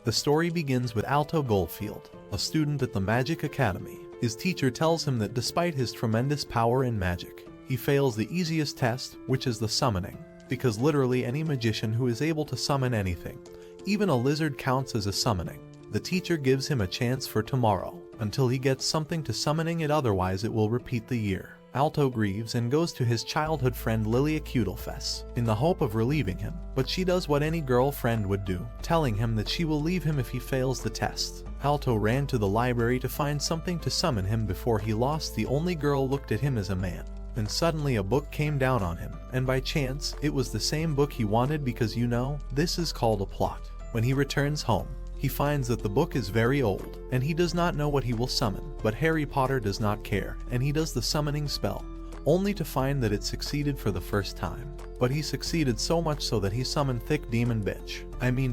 The story begins with Alto Goldfield, a student at the Magic Academy. His teacher tells him that despite his tremendous power in magic, he fails the easiest test, which is the summoning, because literally any magician who is able to summon anything, even a lizard, counts as a summoning. The teacher gives him a chance for tomorrow, until he gets something to summoning it, otherwise it will repeat the year. Alto grieves and goes to his childhood friend Lilia Cutelfess, in the hope of relieving him, but she does what any girlfriend would do, telling him that she will leave him if he fails the test. Alto ran to the library to find something to summon him before he lost. The only girl looked at him as a man. And suddenly a book came down on him, and by chance, it was the same book he wanted, because this is called a plot. When he returns home, he finds that the book is very old, and he does not know what he will summon, but Harry Potter does not care, and he does the summoning spell, only to find that it succeeded for the first time. But he succeeded so much so that he summoned thick demon bitch.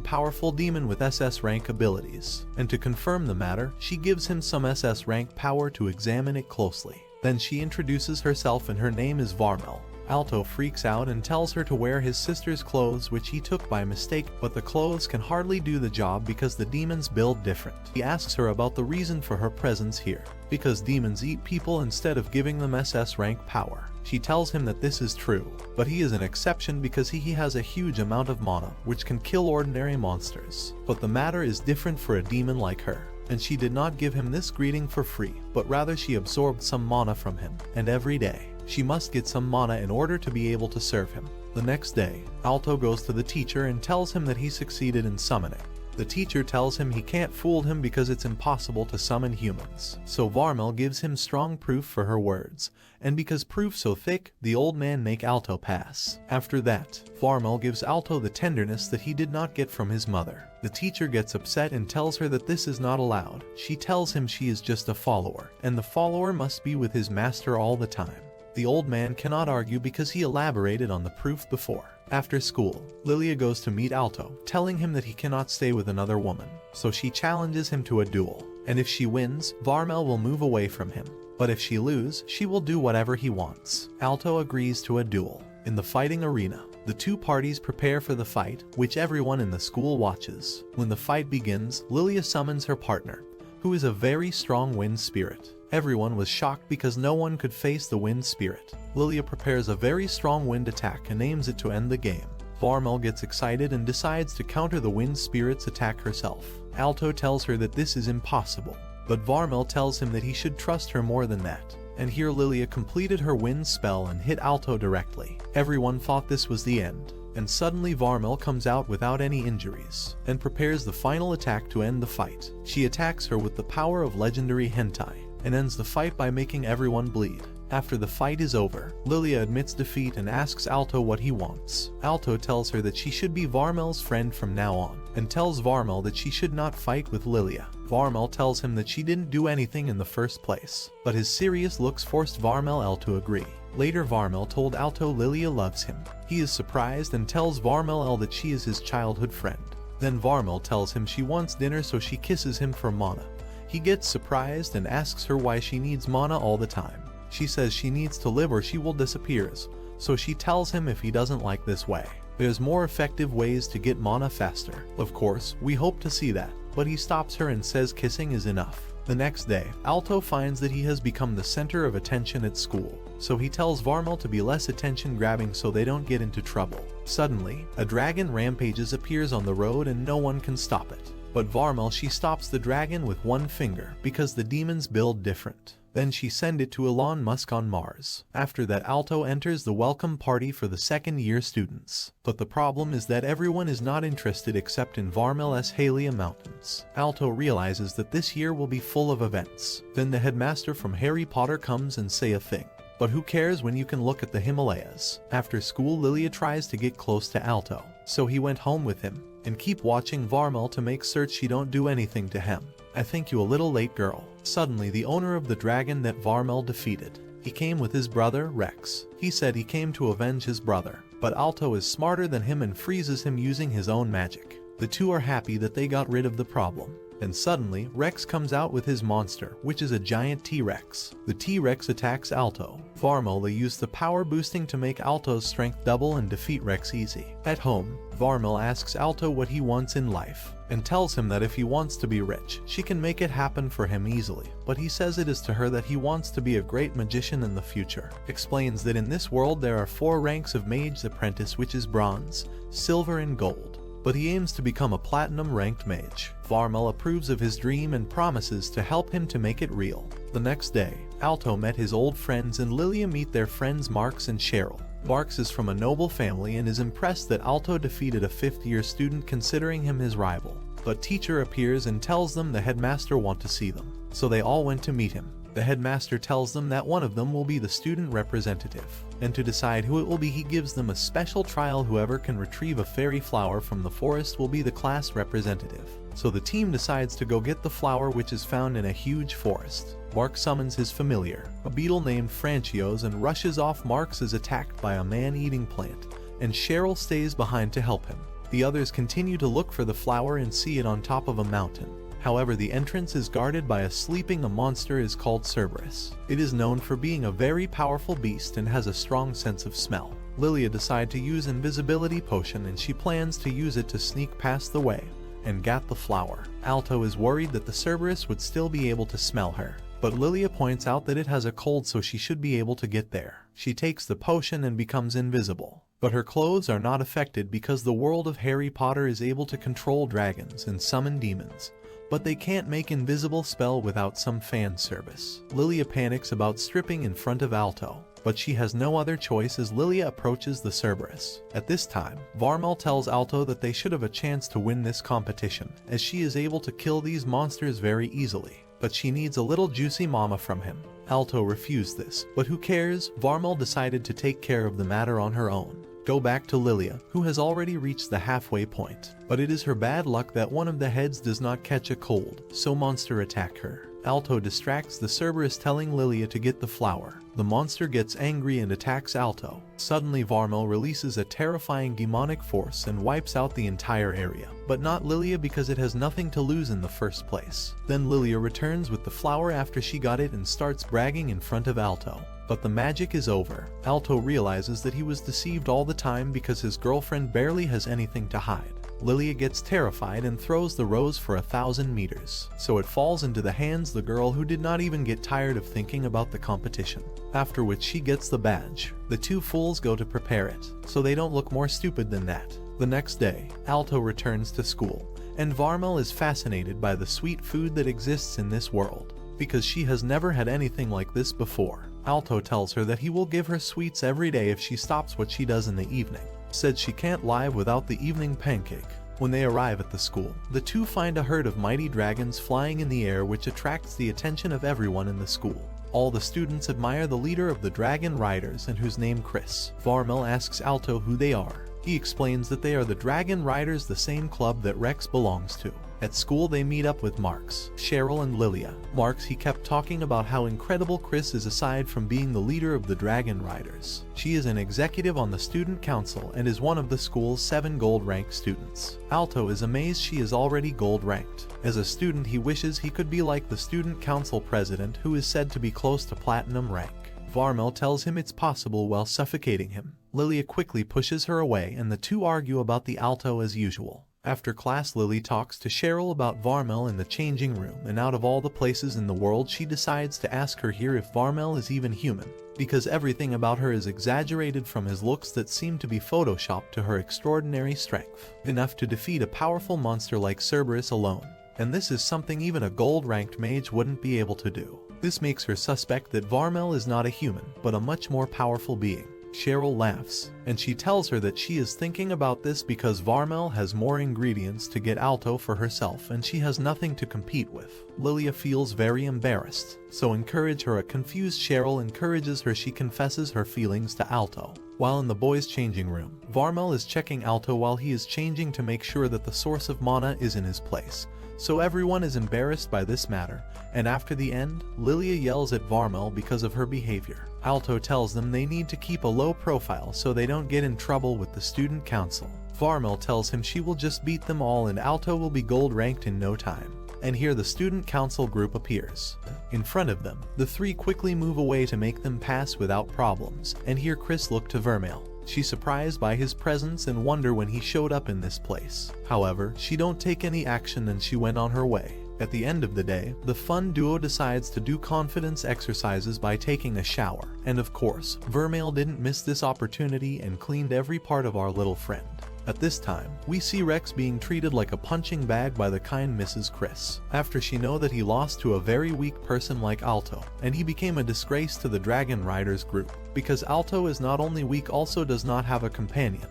Powerful demon with SS rank abilities. And to confirm the matter, she gives him some SS rank power to examine it closely. Then she introduces herself and her name is Vermeil. Alto freaks out and tells her to wear his sister's clothes, which he took by mistake, but the clothes can hardly do the job because the demons build different. He asks her about the reason for her presence here, because demons eat people instead of giving them SS rank power. She tells him that this is true, but he is an exception because he has a huge amount of mana, which can kill ordinary monsters. But the matter is different for a demon like her. And she did not give him this greeting for free, but rather she absorbed some mana from him, and every day, she must get some mana in order to be able to serve him. The next day, Alto goes to the teacher and tells him that he succeeded in summoning. The teacher tells him he can't fool him because it's impossible to summon humans. So Vermeil gives him strong proof for her words, and because proof so thick, the old man make Alto pass. After that, Vermeil gives Alto the tenderness that he did not get from his mother. The teacher gets upset and tells her that this is not allowed. She tells him she is just a follower, and the follower must be with his master all the time. The old man cannot argue because he elaborated on the proof before. After school, Lilia goes to meet Alto, telling him that he cannot stay with another woman. So she challenges him to a duel, and if she wins, Vermeil will move away from him. But if she loses, she will do whatever he wants. Alto agrees to a duel. In the fighting arena, the two parties prepare for the fight, which everyone in the school watches. When the fight begins, Lilia summons her partner, who is a very strong wind spirit. Everyone was shocked because no one could face the wind spirit. Lilia prepares a very strong wind attack and aims it to end the game. Vermeil gets excited and decides to counter the wind spirit's attack herself. Alto tells her that this is impossible, but Vermeil tells him that he should trust her more than that. And here Lilia completed her wind spell and hit Alto directly. Everyone thought this was the end. And suddenly Vermeil comes out without any injuries, and prepares the final attack to end the fight. She attacks her with the power of legendary hentai, and ends the fight by making everyone bleed. After the fight is over, Lilia admits defeat and asks Alto what he wants. Alto tells her that she should be Vermeil's friend from now on, and tells Vermeil that she should not fight with Lilia. Vermeil tells him that she didn't do anything in the first place, but his serious looks forced Vermeil to agree. Later Vermeil told Alto Lilia loves him. He is surprised and tells Vermeil that she is his childhood friend. Then Vermeil tells him she wants dinner, so she kisses him for mana. He gets surprised and asks her why she needs mana all the time. She says she needs to live or she will disappear, so she tells him if he doesn't like this way, there's more effective ways to get mana faster. Of course, we hope to see that, but he stops her and says kissing is enough. The next day, Alto finds that he has become the center of attention at school, so he tells Vermeil to be less attention-grabbing so they don't get into trouble. Suddenly, a dragon rampages appears on the road and no one can stop it. But Vermeil, she stops the dragon with one finger because the demons build different. Then she sends it to Elon Musk on Mars. After that, Alto enters the welcome party for the second-year students. But the problem is that everyone is not interested except in Vermeil's Halia Mountains. Alto realizes that this year will be full of events. Then the headmaster from Harry Potter comes and say a thing. But who cares when you can look at the Himalayas? After school, Lilia tries to get close to Alto, so he went home with him, and keep watching Vermeil to make certain she don't do anything to him. I think you a little late, girl. Suddenly, the owner of the dragon that Vermeil defeated, he came with his brother, Rex. He said he came to avenge his brother, but Alto is smarter than him and freezes him using his own magic. The two are happy that they got rid of the problem. And suddenly, Rex comes out with his monster, which is a giant T-Rex. The T-Rex attacks Alto. Vermeil used the power boosting to make Alto's strength double and defeat Rex easy. At home, Vermeil asks Alto what he wants in life. and tells him that if he wants to be rich, she can make it happen for him easily. But he says it is to her that he wants to be a great magician in the future. Explains that in this world there are 4 ranks of mage apprentice, which is bronze, silver and gold. But he aims to become a platinum ranked mage. Vermeil approves of his dream and promises to help him to make it real. The next day, Alto met his old friends and Lilia meet their friends Marks and Cheryl. Marks is from a noble family and is impressed that Alto defeated a 5th-year student, considering him his rival. But teacher appears and tells them the headmaster want to see them. So they all went to meet him. The headmaster tells them that one of them will be the student representative, and to decide who it will be he gives them a special trial. Whoever can retrieve a fairy flower from the forest will be the class representative. So the team decides to go get the flower, which is found in a huge forest. Mark summons his familiar, a beetle named Francios, and rushes off. Marks is attacked by a man-eating plant, and Cheryl stays behind to help him. The others continue to look for the flower and see it on top of a mountain. However, the entrance is guarded by a sleeping monster is called Cerberus. It is known for being a very powerful beast and has a strong sense of smell. Lilia decides to use invisibility potion, and she plans to use it to sneak past the way and get the flower. Alto is worried that the Cerberus would still be able to smell her, but Lilia points out that it has a cold, so she should be able to get there. She takes the potion and becomes invisible. But her clothes are not affected because the world of Harry Potter is able to control dragons and summon demons. But they can't make invisible spell without some fan service. Lilia panics about stripping in front of Alto, but she has no other choice as Lilia approaches the Cerberus. At this time, Vermeil tells Alto that they should have a chance to win this competition, as she is able to kill these monsters very easily. But she needs a little juicy mama from him. Alto refused this, but who cares? Vermeil decided to take care of the matter on her own. Go back to Lilia, who has already reached the halfway point. But it is her bad luck that one of the heads does not catch a cold, so monster attack her. Alto distracts the Cerberus, telling Lilia to get the flower. The monster gets angry and attacks Alto. Suddenly Vermeil releases a terrifying demonic force and wipes out the entire area. But not Lilia, because it has nothing to lose in the first place. Then Lilia returns with the flower after she got it and starts bragging in front of Alto. But the magic is over. Alto realizes that he was deceived all the time because his girlfriend barely has anything to hide. Lilia gets terrified and throws the rose for 1,000 meters, so it falls into the hands of the girl, who did not even get tired of thinking about the competition. After which she gets the badge. The 2 fools go to prepare it, so they don't look more stupid than that. The next day, Alto returns to school, and Vermeil is fascinated by the sweet food that exists in this world, because she has never had anything like this before. Alto tells her that he will give her sweets every day if she stops what she does in the evening. Said she can't live without the evening pancake. When they arrive at the school, the 2 find a herd of mighty dragons flying in the air, which attracts the attention of everyone in the school. All the students admire the leader of the Dragon Riders, and whose name Chris. Vermeil asks Alto who they are. He explains that they are the Dragon Riders, the same club that Rex belongs to. At school they meet up with Marks, Cheryl and Lilia. Marks, he kept talking about how incredible Chris is. Aside from being the leader of the Dragon Riders, she is an executive on the student council and is one of the school's 7 gold-ranked students. Alto is amazed she is already gold-ranked. As a student, he wishes he could be like the student council president, who is said to be close to platinum rank. Vermeil tells him it's possible while suffocating him. Lilia quickly pushes her away, and the 2 argue about the Alto as usual. After class, Lily talks to Cheryl about Vermeil in the changing room, and out of all the places in the world, she decides to ask her here if Vermeil is even human, because everything about her is exaggerated, from his looks that seem to be photoshopped to her extraordinary strength, enough to defeat a powerful monster like Cerberus alone. And this is something even a gold-ranked mage wouldn't be able to do. This makes her suspect that Vermeil is not a human, but a much more powerful being. Cheryl laughs, and she tells her that she is thinking about this because Vermeil has more ingredients to get Alto for herself, and she has nothing to compete with. Lilia feels very embarrassed, so encourage her. A confused Cheryl encourages her. She confesses her feelings to Alto. While in the boys' changing room, Vermeil is checking Alto while he is changing to make sure that the source of mana is in his place. So everyone is embarrassed by this matter, and after the end, Lilia yells at Vermeil because of her behavior. Alto tells them they need to keep a low profile so they don't get in trouble with the student council. Vermeil tells him she will just beat them all and Alto will be gold ranked in no time. And here the student council group appears. In front of them, the 3 quickly move away to make them pass without problems, and here Chris looked to Vermeil. She's surprised by his presence and wonder when he showed up in this place. However, she don't take any action and she went on her way. At the end of the day, the fun duo decides to do confidence exercises by taking a shower. And of course, Vermeil didn't miss this opportunity and cleaned every part of our little friend. At this time, we see Rex being treated like a punching bag by the kind Mrs. Chris, after she know that he lost to a very weak person like Alto, and he became a disgrace to the Dragon Riders group, because Alto is not only weak, also does not have a companion,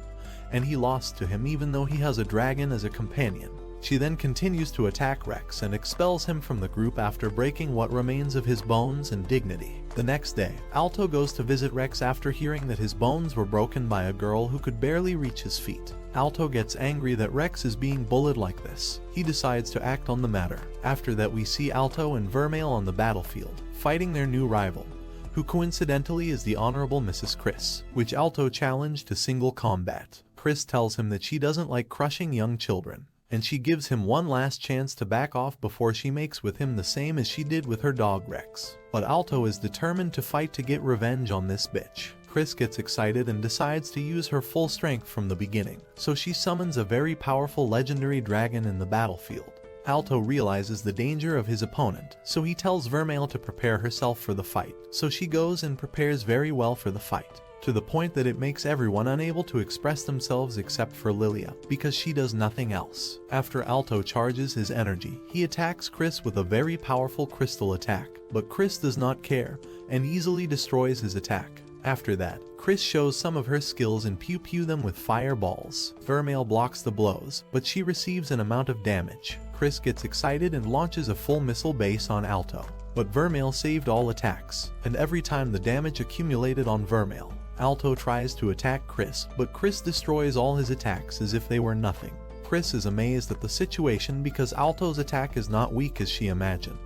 and he lost to him even though he has a dragon as a companion. She then continues to attack Rex and expels him from the group after breaking what remains of his bones and dignity. The next day, Alto goes to visit Rex after hearing that his bones were broken by a girl who could barely reach his feet. Alto gets angry that Rex is being bullied like this. He decides to act on the matter. After that, we see Alto and Vermeil on the battlefield, fighting their new rival, who coincidentally is the Honorable Mrs. Chris, which Alto challenged to single combat. Chris tells him that she doesn't like crushing young children, and she gives him one last chance to back off before she makes with him the same as she did with her dog Rex. But Alto is determined to fight to get revenge on this bitch. Chris gets excited and decides to use her full strength from the beginning, so she summons a very powerful legendary dragon in the battlefield. Alto realizes the danger of his opponent, so he tells Vermeil to prepare herself for the fight, so she goes and prepares very well for the fight, to the point that it makes everyone unable to express themselves except for Lilia, because she does nothing else. After Alto charges his energy, he attacks Chris with a very powerful crystal attack, but Chris does not care, and easily destroys his attack. After that, Chris shows some of her skills and pew them with fireballs. Vermeil blocks the blows, but she receives an amount of damage. Chris gets excited and launches a full missile base on Alto, but Vermeil saved all attacks, and every time the damage accumulated on Vermeil, Alto tries to attack Chris, but Chris destroys all his attacks as if they were nothing. Chris is amazed at the situation because Alto's attack is not weak as she imagined,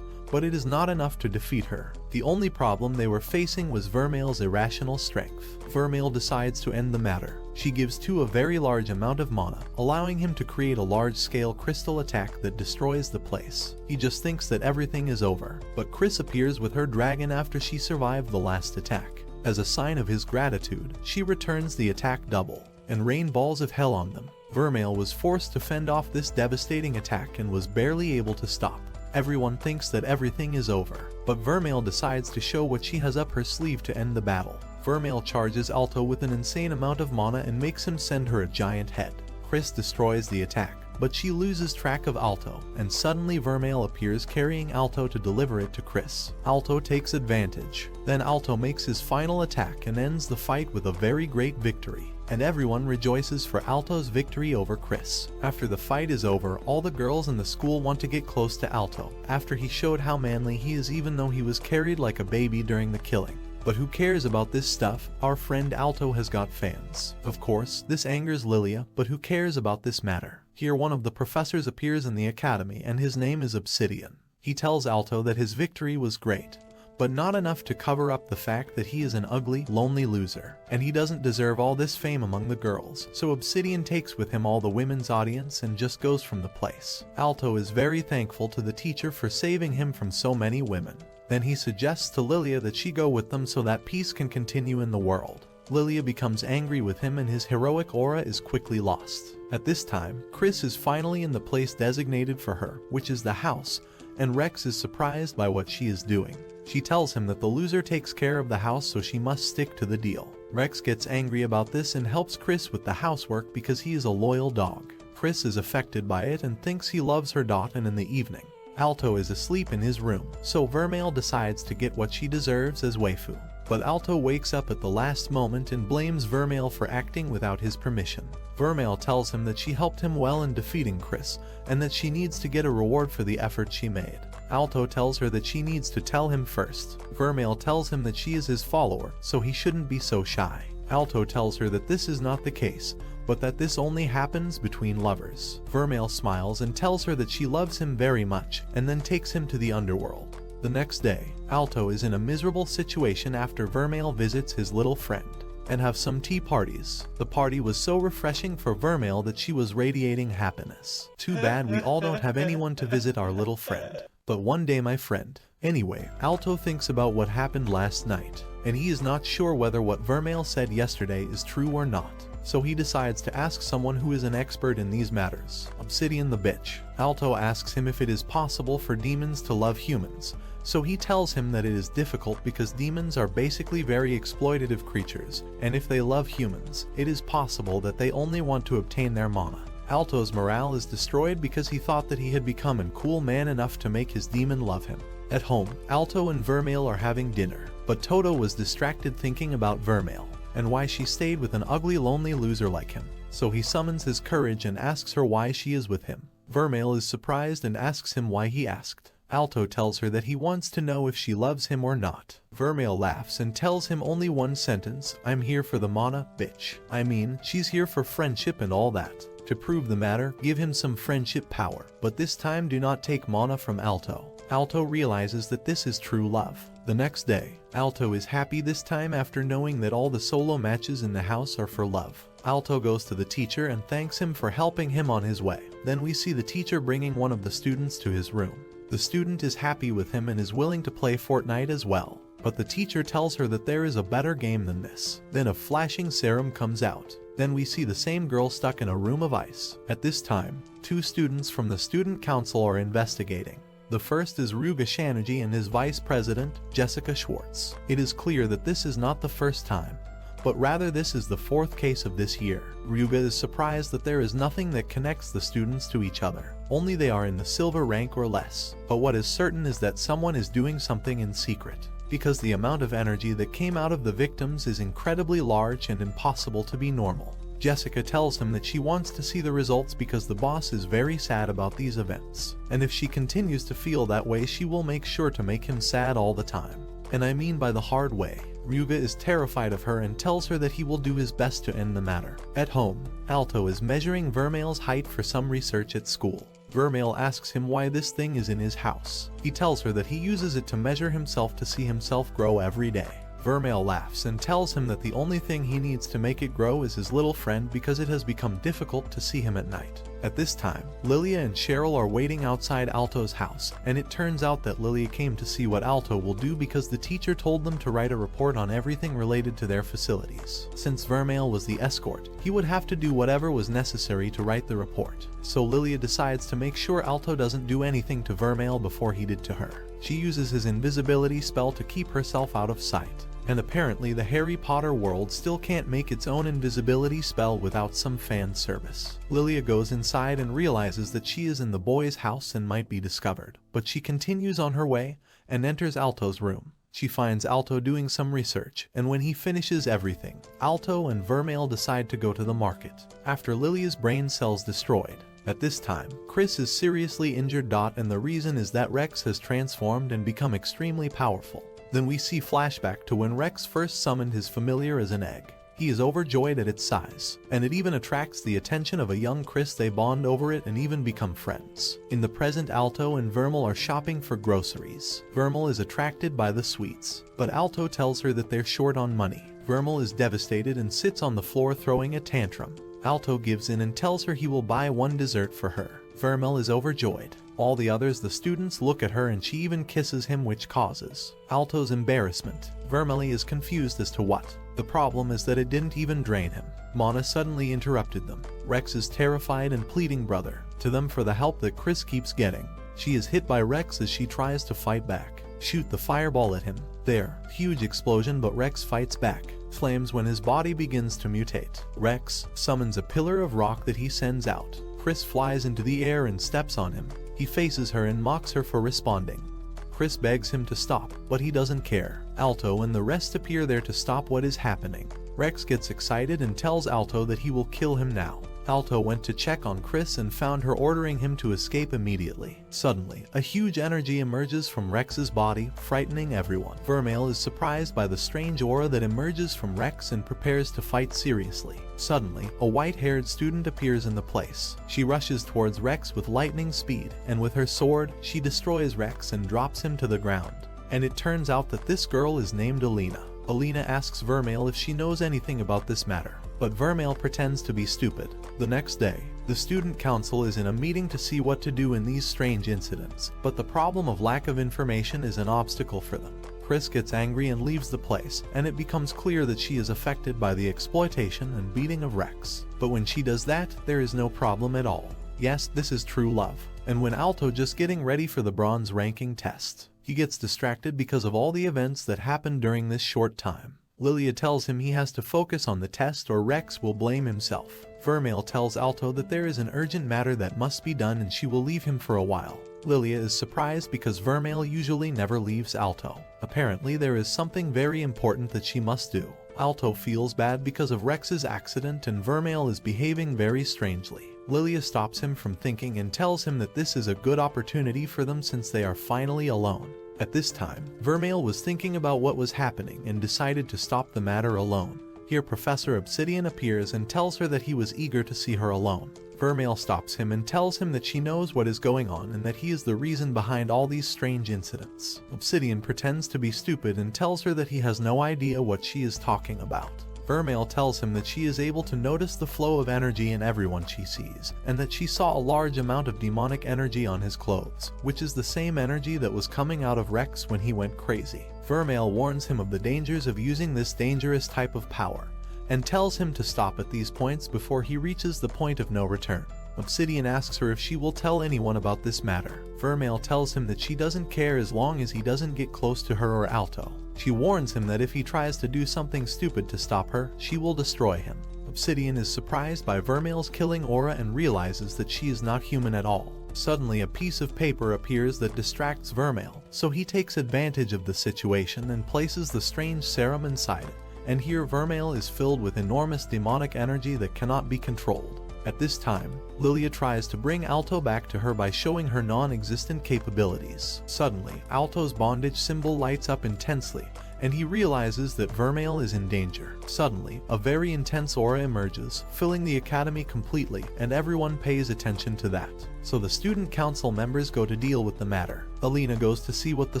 but it is not enough to defeat her. The only problem they were facing was Vermeil's irrational strength. Vermeil decides to end the matter. She gives Tu a very large amount of mana, allowing him to create a large-scale crystal attack that destroys the place. He just thinks that everything is over, but Chris appears with her dragon after she survived the last attack. As a sign of his gratitude, she returns the attack double, and rain balls of hell on them. Vermeil was forced to fend off this devastating attack and was barely able to stop. Everyone thinks that everything is over, but Vermeil decides to show what she has up her sleeve to end the battle. Vermeil charges Alto with an insane amount of mana and makes him send her a giant head. Chris destroys the attack, but she loses track of Alto, and suddenly Vermeil appears carrying Alto to deliver it to Chris. Alto takes advantage. Then Alto makes his final attack and ends the fight with a very great victory, and everyone rejoices for Alto's victory over Chris. After the fight is over, all the girls in the school want to get close to Alto, after he showed how manly he is even though he was carried like a baby during the killing. But who cares about this stuff? Our friend Alto has got fans. Of course, this angers Lilia, but who cares about this matter? Here one of the professors appears in the academy and his name is Obsidian. He tells Alto that his victory was great, but not enough to cover up the fact that he is an ugly, lonely loser, and he doesn't deserve all this fame among the girls, so Obsidian takes with him all the women's audience and just goes from the place. Alto is very thankful to the teacher for saving him from so many women. Then he suggests to Lilia that she go with them so that peace can continue in the world. Lilia becomes angry with him and his heroic aura is quickly lost. At this time, Chris is finally in the place designated for her, which is the house, and Rex is surprised by what she is doing. She tells him that the loser takes care of the house, so she must stick to the deal. Rex gets angry about this and helps Chris with the housework because he is a loyal dog. Chris is affected by it and thinks he loves her dot, and in the evening, Alto is asleep in his room, so Vermeil decides to get what she deserves as waifu. But Alto wakes up at the last moment and blames Vermeil for acting without his permission. Vermeil tells him that she helped him well in defeating Chris, and that she needs to get a reward for the effort she made. Alto tells her that she needs to tell him first. Vermeil tells him that she is his follower, so he shouldn't be so shy. Alto tells her that this is not the case, but that this only happens between lovers. Vermeil smiles and tells her that she loves him very much, and then takes him to the underworld. The next day, Alto is in a miserable situation after Vermeil visits his little friend, and have some tea parties. The party was so refreshing for Vermeil that she was radiating happiness. Too bad we all don't have anyone to visit our little friend. But one day my friend, Anyway, Alto thinks about what happened last night, and he is not sure whether what Vermeil said yesterday is true or not. So he decides to ask someone who is an expert in these matters, Obsidian the bitch. Alto asks him if it is possible for demons to love humans, so he tells him that it is difficult because demons are basically very exploitative creatures, and if they love humans, it is possible that they only want to obtain their mana. Alto's morale is destroyed because he thought that he had become a cool man enough to make his demon love him. At home, Alto and Vermeil are having dinner, but Toto was distracted thinking about Vermeil and why she stayed with an ugly lonely loser like him. So he summons his courage and asks her why she is with him. Vermeil is surprised and asks him why he asked. Alto tells her that he wants to know if she loves him or not. Vermeil laughs and tells him only one sentence, "I'm here for the mana, bitch." I mean, she's here for friendship and all that. To prove the matter, give him some friendship power, but this time do not take mana from Alto. Alto realizes that this is true love. The next day, Alto is happy this time after knowing that all the solo matches in the house are for love. Alto goes to the teacher and thanks him for helping him on his way. Then we see the teacher bringing one of the students to his room. The student is happy with him and is willing to play Fortnite as well. But the teacher tells her that there is a better game than this. Then a flashing serum comes out. Then we see the same girl stuck in a room of ice. At this time, two students from the student council are investigating. The first is Ruga Shanergy and his vice president, Jessica Schwartz. It is clear that this is not the first time, but rather this is the fourth case of this year. Ruga is surprised that there is nothing that connects the students to each other. Only they are in the silver rank or less. But what is certain is that someone is doing something in secret, because the amount of energy that came out of the victims is incredibly large and impossible to be normal. Jessica tells him that she wants to see the results because the boss is very sad about these events. And if she continues to feel that way, she will make sure to make him sad all the time. And I mean by the hard way. Ruga is terrified of her and tells her that he will do his best to end the matter. At home, Alto is measuring Vermeil's height for some research at school. Vermeil asks him why this thing is in his house. He tells her that he uses it to measure himself to see himself grow every day. Vermeil laughs and tells him that the only thing he needs to make it grow is his little friend because it has become difficult to see him at night. At this time, Lilia and Cheryl are waiting outside Alto's house, and it turns out that Lilia came to see what Alto will do because the teacher told them to write a report on everything related to their facilities. Since Vermeil was the escort, he would have to do whatever was necessary to write the report. So Lilia decides to make sure Alto doesn't do anything to Vermeil before he did to her. She uses his invisibility spell to keep herself out of sight. And apparently the Harry Potter world still can't make its own invisibility spell without some fan service. Lilia goes inside and realizes that she is in the boy's house and might be discovered. But she continues on her way and enters Alto's room. She finds Alto doing some research, and when he finishes everything, Alto and Vermeil decide to go to the market, after Lilia's brain cells destroyed. At this time, Chris is seriously injured. And the reason is that Rex has transformed and become extremely powerful. Then we see flashback to when Rex first summoned his familiar as an egg. He is overjoyed at its size, and it even attracts the attention of a young Chris. They bond over it and even become friends. In the present, Alto and Vermeil are shopping for groceries. Vermeil is attracted by the sweets, but Alto tells her that they're short on money. Vermeil is devastated and sits on the floor throwing a tantrum. Alto gives in and tells her he will buy one dessert for her. Vermeil is overjoyed. All the others, the students, look at her and she even kisses him, which causes Alto's embarrassment. Vermeil is confused as to what. The problem is that it didn't even drain him. Mana suddenly interrupted them. Rex is terrified and pleading brother to them for the help that Chris keeps getting. She is hit by Rex as she tries to fight back. Shoot the fireball at him. There, huge explosion, but Rex fights back. Flames when his body begins to mutate. Rex summons a pillar of rock that he sends out. Chris flies into the air and steps on him. He faces her and mocks her for responding. Chris begs him to stop, but he doesn't care. Alto and the rest appear there to stop what is happening. Rex gets excited and tells Alto that he will kill him now. Alto went to check on Chris and found her ordering him to escape immediately. Suddenly, a huge energy emerges from Rex's body, frightening everyone. Vermeil is surprised by the strange aura that emerges from Rex and prepares to fight seriously. Suddenly, a white-haired student appears in the place. She rushes towards Rex with lightning speed, and with her sword, she destroys Rex and drops him to the ground. And it turns out that this girl is named Alina. Alina asks Vermeil if she knows anything about this matter, but Vermeil pretends to be stupid. The next day, the student council is in a meeting to see what to do in these strange incidents, but the problem of lack of information is an obstacle for them. Chris gets angry and leaves the place, and it becomes clear that she is affected by the exploitation and beating of Rex. But when she does that, there is no problem at all. Yes, this is true love. And when Alto just getting ready for the bronze ranking test, he gets distracted because of all the events that happened during this short time. Lilia tells him he has to focus on the test or Rex will blame himself. Vermeil tells Alto that there is an urgent matter that must be done and she will leave him for a while. Lilia is surprised because Vermeil usually never leaves Alto. Apparently there is something very important that she must do. Alto feels bad because of Rex's accident and Vermeil is behaving very strangely. Lilia stops him from thinking and tells him that this is a good opportunity for them since they are finally alone. At this time, Vermeil was thinking about what was happening and decided to stop the matter alone. Here Professor Obsidian appears and tells her that he was eager to see her alone. Vermeil stops him and tells him that she knows what is going on and that he is the reason behind all these strange incidents. Obsidian pretends to be stupid and tells her that he has no idea what she is talking about. Vermeil tells him that she is able to notice the flow of energy in everyone she sees, and that she saw a large amount of demonic energy on his clothes, which is the same energy that was coming out of Rex when he went crazy. Vermeil warns him of the dangers of using this dangerous type of power, and tells him to stop at these points before he reaches the point of no return. Obsidian asks her if she will tell anyone about this matter. Vermeil tells him that she doesn't care as long as he doesn't get close to her or Alto. She warns him that if he tries to do something stupid to stop her, she will destroy him. Obsidian is surprised by Vermeil's killing aura and realizes that she is not human at all. Suddenly a piece of paper appears that distracts Vermeil, so he takes advantage of the situation and places the strange serum inside it. And here Vermeil is filled with enormous demonic energy that cannot be controlled. At this time, Lilia tries to bring Alto back to her by showing her non-existent capabilities. Suddenly, Alto's bondage symbol lights up intensely, and he realizes that Vermeil is in danger. Suddenly, a very intense aura emerges, filling the academy completely, and everyone pays attention to that. So the student council members go to deal with the matter. Alina goes to see what the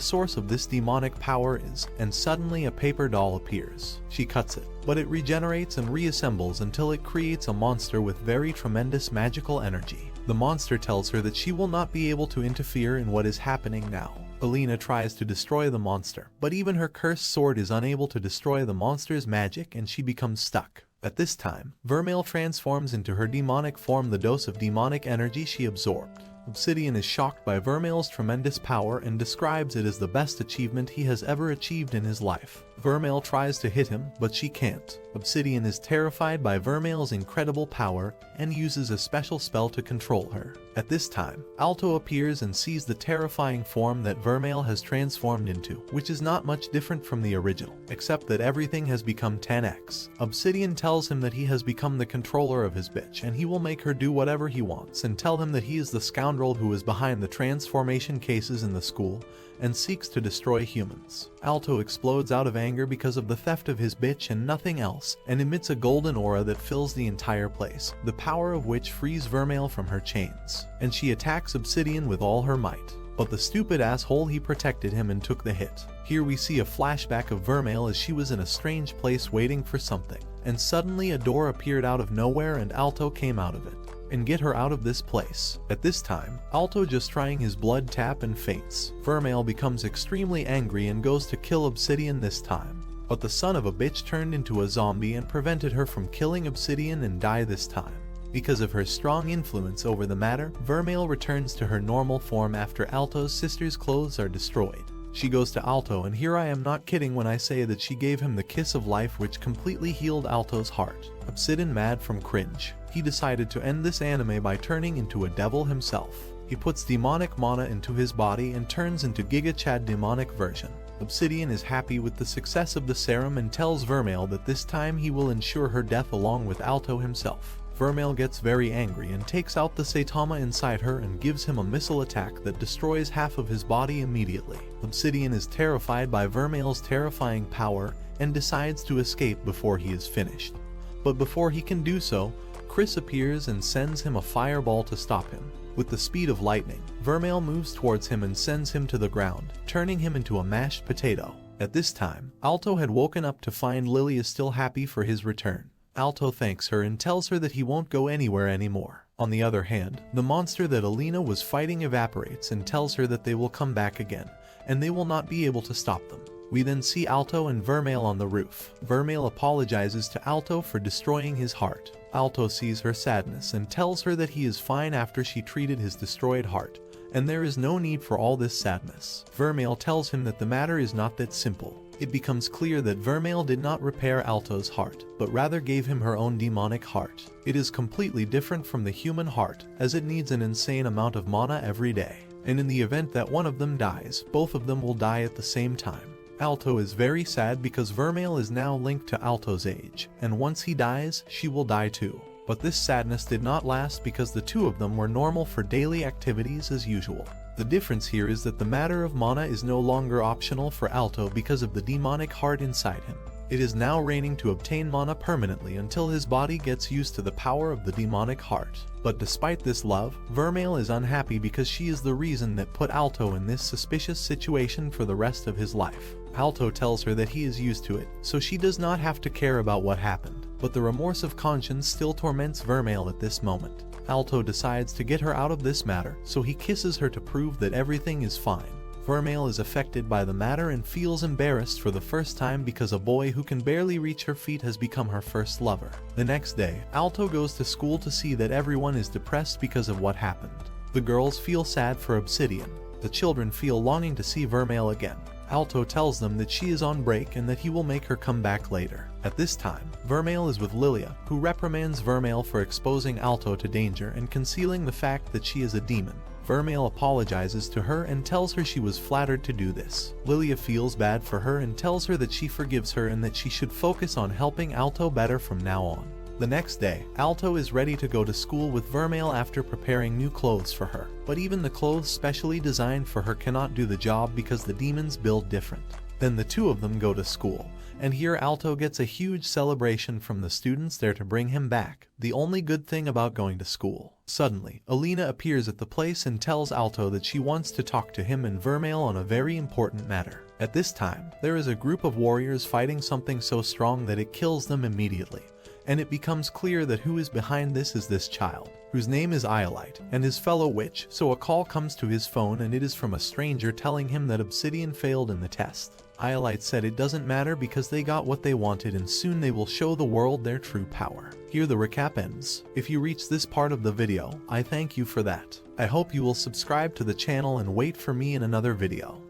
source of this demonic power is, and suddenly a paper doll appears. She cuts it, but it regenerates and reassembles until it creates a monster with very tremendous magical energy. The monster tells her that she will not be able to interfere in what is happening now. Alina tries to destroy the monster, but even her cursed sword is unable to destroy the monster's magic and she becomes stuck. At this time, Vermeil transforms into her demonic form the dose of demonic energy she absorbed. Obsidian is shocked by Vermeil's tremendous power and describes it as the best achievement he has ever achieved in his life. Vermeil tries to hit him, but she can't. Obsidian is terrified by Vermeil's incredible power and uses a special spell to control her. At this time, Alto appears and sees the terrifying form that Vermeil has transformed into, which is not much different from the original, except that everything has become 10x. Obsidian tells him that he has become the controller of his bitch and he will make her do whatever he wants, and tell him that he is the scoundrel who is behind the transformation cases in the school and seeks to destroy humans. Alto explodes out of anger because of the theft of his bitch and nothing else, and emits a golden aura that fills the entire place, the power of which frees Vermeil from her chains. And she attacks Obsidian with all her might. But the stupid asshole he protected him and took the hit. Here we see a flashback of Vermeil as she was in a strange place waiting for something, and suddenly a door appeared out of nowhere and Alto came out of it and get her out of this place. At this time, Alto just trying his blood tap and faints. Vermeil becomes extremely angry and goes to kill Obsidian this time. But the son of a bitch turned into a zombie and prevented her from killing Obsidian and die this time. Because of her strong influence over the matter, Vermeil returns to her normal form after Alto's sister's clothes are destroyed. She goes to Alto, and here I am not kidding when I say that she gave him the kiss of life which completely healed Alto's heart. Obsidian mad from cringe. He decided to end this anime by turning into a devil himself. He puts demonic mana into his body and turns into Giga Chad demonic version. Obsidian is happy with the success of the serum and tells Vermeil that this time he will ensure her death along with Alto himself. Vermeil gets very angry and takes out the Saitama inside her and gives him a missile attack that destroys half of his body immediately. Obsidian is terrified by Vermeil's terrifying power and decides to escape before he is finished. But before he can do so, Chris appears and sends him a fireball to stop him. With the speed of lightning, Vermeil moves towards him and sends him to the ground, turning him into a mashed potato. At this time, Alto had woken up to find Lily is still happy for his return. Alto thanks her and tells her that he won't go anywhere anymore. On the other hand, the monster that Alina was fighting evaporates and tells her that they will come back again, and they will not be able to stop them. We then see Alto and Vermeil on the roof. Vermeil apologizes to Alto for destroying his heart. Alto sees her sadness and tells her that he is fine after she treated his destroyed heart, and there is no need for all this sadness. Vermeil tells him that the matter is not that simple. It becomes clear that Vermeil did not repair Alto's heart, but rather gave him her own demonic heart. It is completely different from the human heart, as it needs an insane amount of mana every day. And in the event that one of them dies, both of them will die at the same time. Alto is very sad because Vermeil is now linked to Alto's age, and once he dies, she will die too. But this sadness did not last because the two of them were normal for daily activities as usual. The difference here is that the matter of mana is no longer optional for Alto because of the demonic heart inside him. It is now raining to obtain mana permanently until his body gets used to the power of the demonic heart. But despite this love, Vermeil is unhappy because she is the reason that put Alto in this suspicious situation for the rest of his life. Alto tells her that he is used to it, so she does not have to care about what happened. But the remorse of conscience still torments Vermeil at this moment. Alto decides to get her out of this matter, so he kisses her to prove that everything is fine. Vermeil is affected by the matter and feels embarrassed for the first time because a boy who can barely reach her feet has become her first lover. The next day, Alto goes to school to see that everyone is depressed because of what happened. The girls feel sad for Obsidian. The children feel longing to see Vermeil again. Alto tells them that she is on break and that he will make her come back later. At this time, Vermeil is with Lilia, who reprimands Vermeil for exposing Alto to danger and concealing the fact that she is a demon. Vermeil apologizes to her and tells her she was flattered to do this. Lilia feels bad for her and tells her that she forgives her and that she should focus on helping Alto better from now on. The next day, Alto is ready to go to school with Vermeil after preparing new clothes for her. But even the clothes specially designed for her cannot do the job because the demons build different. Then the two of them go to school, and here Alto gets a huge celebration from the students there to bring him back, the only good thing about going to school. Suddenly, Alina appears at the place and tells Alto that she wants to talk to him and Vermeil on a very important matter. At this time, there is a group of warriors fighting something so strong that it kills them immediately. And it becomes clear that who is behind this is this child, whose name is Iolite, and his fellow witch, so a call comes to his phone and it is from a stranger telling him that Obsidian failed in the test. Iolite said it doesn't matter because they got what they wanted and soon they will show the world their true power. Here the recap ends. If you reached this part of the video, I thank you for that. I hope you will subscribe to the channel and wait for me in another video.